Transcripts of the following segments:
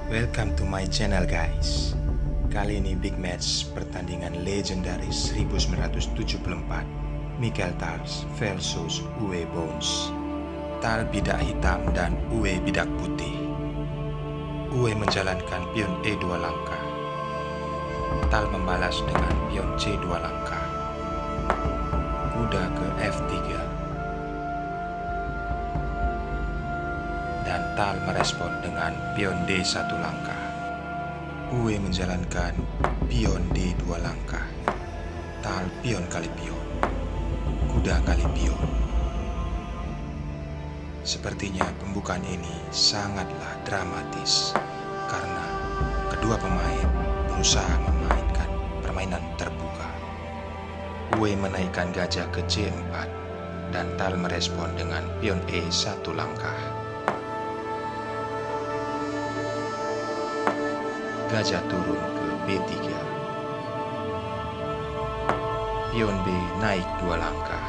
Welcome to my channel guys. Kali ini big match pertandingan legendaris 1974 Michael Tals versus Uwe Bones. Tal bidak hitam dan Uwe bidak putih. Uwe menjalankan pion E2 langkah. Tal membalas dengan pion C2 langkah. Kuda ke F3. Dan Tal merespon dengan pion D1 langkah. Uwe menjalankan pion D2 langkah. Tal pion kali pion. Kuda kali pion. Sepertinya pembukaan ini sangatlah dramatis karena kedua pemain berusaha memainkan permainan terbuka. Uwe menaikkan gajah ke C4 dan Tal merespon dengan pion E1 langkah. Gajah turun ke B3. Pion B naik 2 langkah.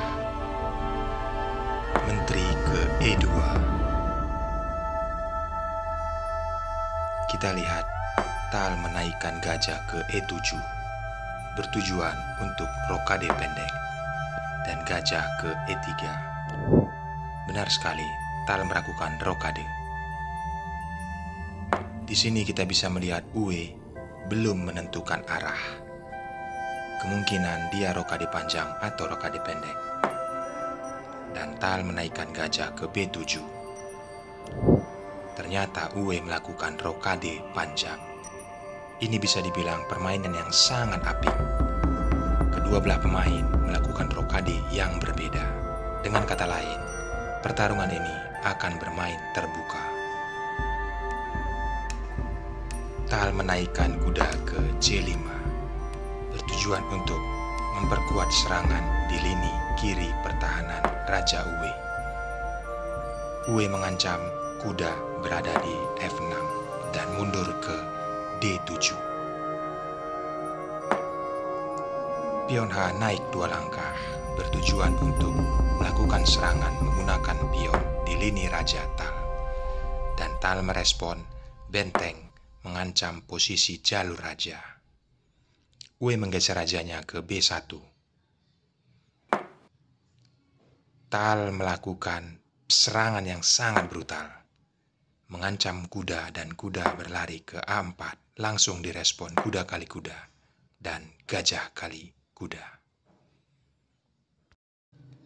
Menteri ke E2. Kita lihat Tal menaikkan gajah ke E7 bertujuan untuk rokade pendek dan gajah ke E3. Benar sekali, Tal melakukan rokade. Di sini kita bisa melihat Uwe belum menentukan arah. Kemungkinan dia rokade panjang atau rokade pendek. Dan Tal menaikkan gajah ke B7. Ternyata Uwe melakukan rokade panjang. Ini bisa dibilang permainan yang sangat apik. Kedua belah pemain melakukan rokade yang berbeda. Dengan kata lain, pertarungan ini akan bermain terbuka. Tal menaikkan kuda ke C5 bertujuan untuk memperkuat serangan di lini kiri pertahanan Raja Uwe. Uwe mengancam kuda berada di F6 dan mundur ke D7. Pion H naik 2 langkah bertujuan untuk melakukan serangan menggunakan pion di lini Raja Tal. Dan Tal merespon benteng mengancam posisi jalur raja. Uwe menggeser rajanya ke B1. Tal melakukan serangan yang sangat brutal, mengancam kuda dan kuda berlari ke A4, langsung direspon kuda kali kuda dan gajah kali kuda.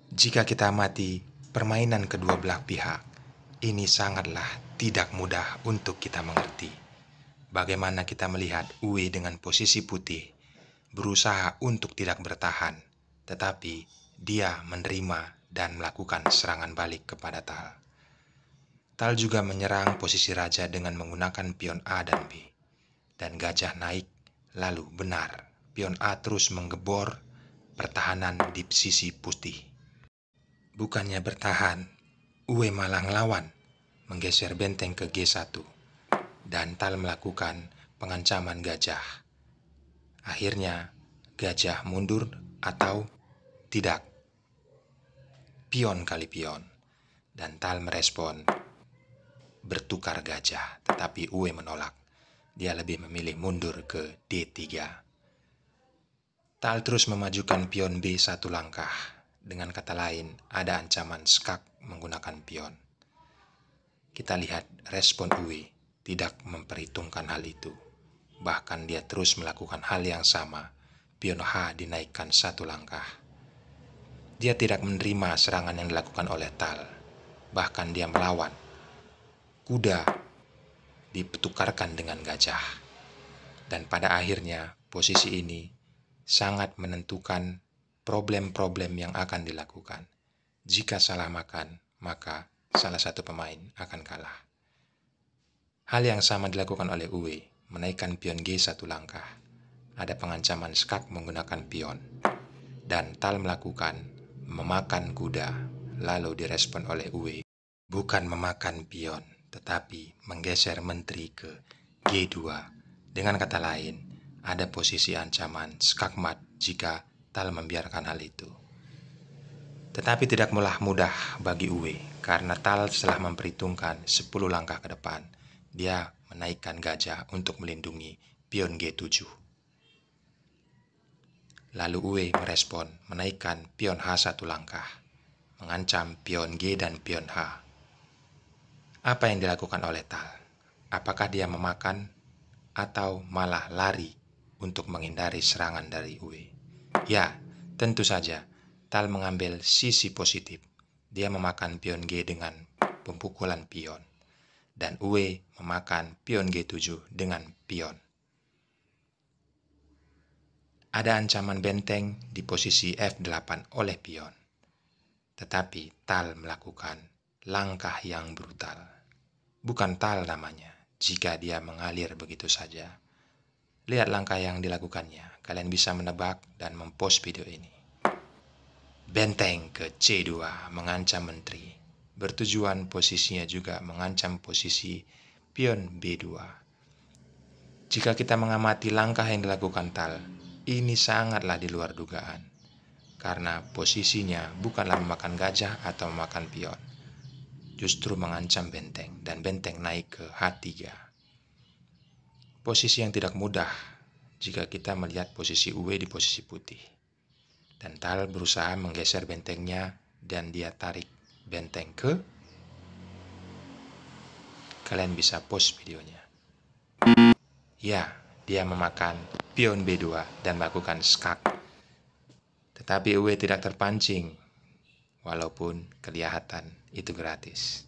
Jika kita amati permainan kedua belah pihak, ini sangatlah tidak mudah untuk kita mengerti. Bagaimana kita melihat Uwe dengan posisi putih berusaha untuk tidak bertahan, tetapi dia menerima dan melakukan serangan balik kepada Tal. Tal juga menyerang posisi raja dengan menggunakan pion A dan B. Dan gajah naik, lalu benar, pion A terus menggebor pertahanan di sisi putih. Bukannya bertahan, Uwe malah ngelawan, menggeser benteng ke G1. Dan Tal melakukan pengancaman gajah. Akhirnya gajah mundur atau tidak. Pion kali pion. Dan Tal merespon bertukar gajah, tetapi Uwe menolak. Dia lebih memilih mundur ke D3. Tal terus memajukan pion B1 langkah. Dengan kata lain, ada ancaman skak menggunakan pion. Kita lihat respon Uwe tidak memperhitungkan hal itu. Bahkan dia terus melakukan hal yang sama. Pion H dinaikkan 1 langkah. Dia tidak menerima serangan yang dilakukan oleh Tal. Bahkan dia melawan. Kuda dipetukarkan dengan gajah. Dan pada akhirnya posisi ini sangat menentukan problem-problem yang akan dilakukan. Jika salah makan, maka salah satu pemain akan kalah. Hal yang sama dilakukan oleh Uwe, menaikkan pion G1 langkah. Ada pengancaman skak menggunakan pion. Dan Tal melakukan memakan kuda, lalu direspon oleh Uwe. Bukan memakan pion, tetapi menggeser menteri ke G2. Dengan kata lain, ada posisi ancaman skakmat jika Tal membiarkan hal itu. Tetapi tidak mudah bagi Uwe, karena Tal telah memperhitungkan 10 langkah ke depan. Dia menaikkan gajah untuk melindungi pion G7. Lalu Uwe merespon menaikkan pion H1 langkah, mengancam pion G dan pion H. Apa yang dilakukan oleh Tal? Apakah dia memakan atau malah lari untuk menghindari serangan dari Uwe? Ya, tentu saja Tal mengambil sisi positif. Dia memakan pion G dengan pemukulan pion, dan Uwe memakan pion G7 dengan pion. Ada ancaman benteng di posisi F8 oleh pion. Tetapi Tal melakukan langkah yang brutal. Bukan Tal namanya jika dia mengalir begitu saja. Lihat langkah yang dilakukannya. Kalian bisa menebak dan mempost video ini. Benteng ke C2 mengancam menteri. Bertujuan posisinya juga mengancam posisi pion B2. Jika kita mengamati langkah yang dilakukan Tal, ini sangatlah di luar dugaan. Karena posisinya bukanlah memakan gajah atau memakan pion. Justru mengancam benteng, dan benteng naik ke H3. Posisi yang tidak mudah jika kita melihat posisi Uwe di posisi putih. Dan Tal berusaha menggeser bentengnya, dan dia tarik benteng ke. Kalian bisa post videonya. Ya, dia memakan pion B2 dan melakukan skak. Tetapi Uwe tidak terpancing, walaupun kelihatan itu gratis.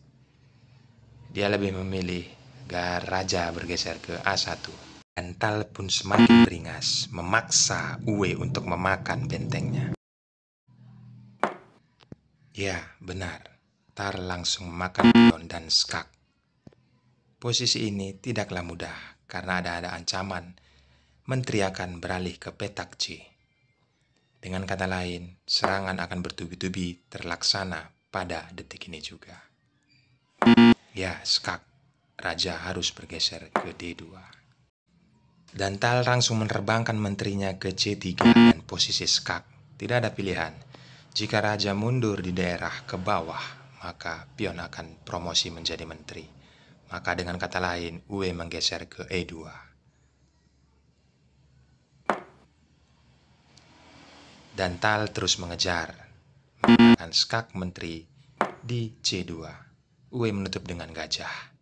Dia lebih memilih raja bergeser ke A1. Dan Tal pun semakin beringas, memaksa Uwe untuk memakan bentengnya. Ya, benar. Tal langsung memakan pion dan skak. Posisi ini tidaklah mudah, karena ada ancaman menteri akan beralih ke petak C. Dengan kata lain, serangan akan bertubi-tubi terlaksana pada detik ini juga. Ya, skak. Raja harus bergeser ke D2. Dan Tal langsung menerbangkan menterinya ke C3 dan posisi skak. Tidak ada pilihan. Jika raja mundur di daerah ke bawah, maka pion akan promosi menjadi menteri. Maka dengan kata lain, Uwe menggeser ke E2. Dan Tal terus mengejar, menggunakan skak menteri di C2. Uwe menutup dengan gajah.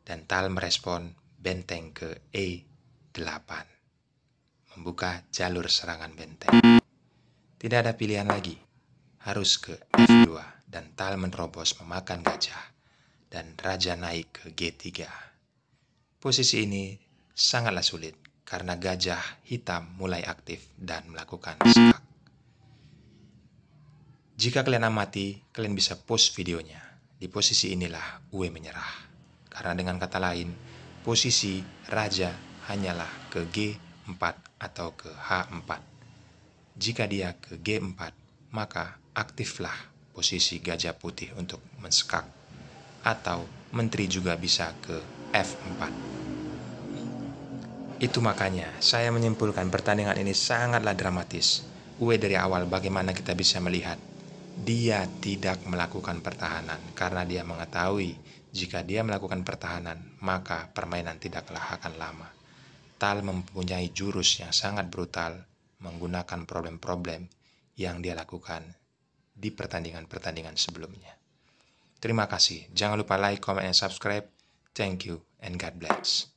Dan Tal merespon benteng ke E8, membuka jalur serangan benteng. Tidak ada pilihan lagi, harus ke F2, dan Tal menerobos memakan gajah, dan raja naik ke G3. Posisi ini sangatlah sulit, karena gajah hitam mulai aktif dan melakukan skak. Jika kalian amati, kalian bisa post videonya. Di posisi inilah Uwe menyerah. Karena dengan kata lain, posisi raja hanyalah ke G4 atau ke H4. Jika dia ke G4, maka aktiflah posisi gajah putih untuk menskak. Atau menteri juga bisa ke F4. Itu makanya saya menyimpulkan pertandingan ini sangatlah dramatis. Uwe dari awal bagaimana kita bisa melihat, dia tidak melakukan pertahanan karena dia mengetahui jika dia melakukan pertahanan maka permainan tidaklah akan lama. Tal mempunyai jurus yang sangat brutal menggunakan problem-problem yang dia lakukan di pertandingan-pertandingan sebelumnya. Terima kasih. Jangan lupa like, comment, and subscribe. Thank you and God bless.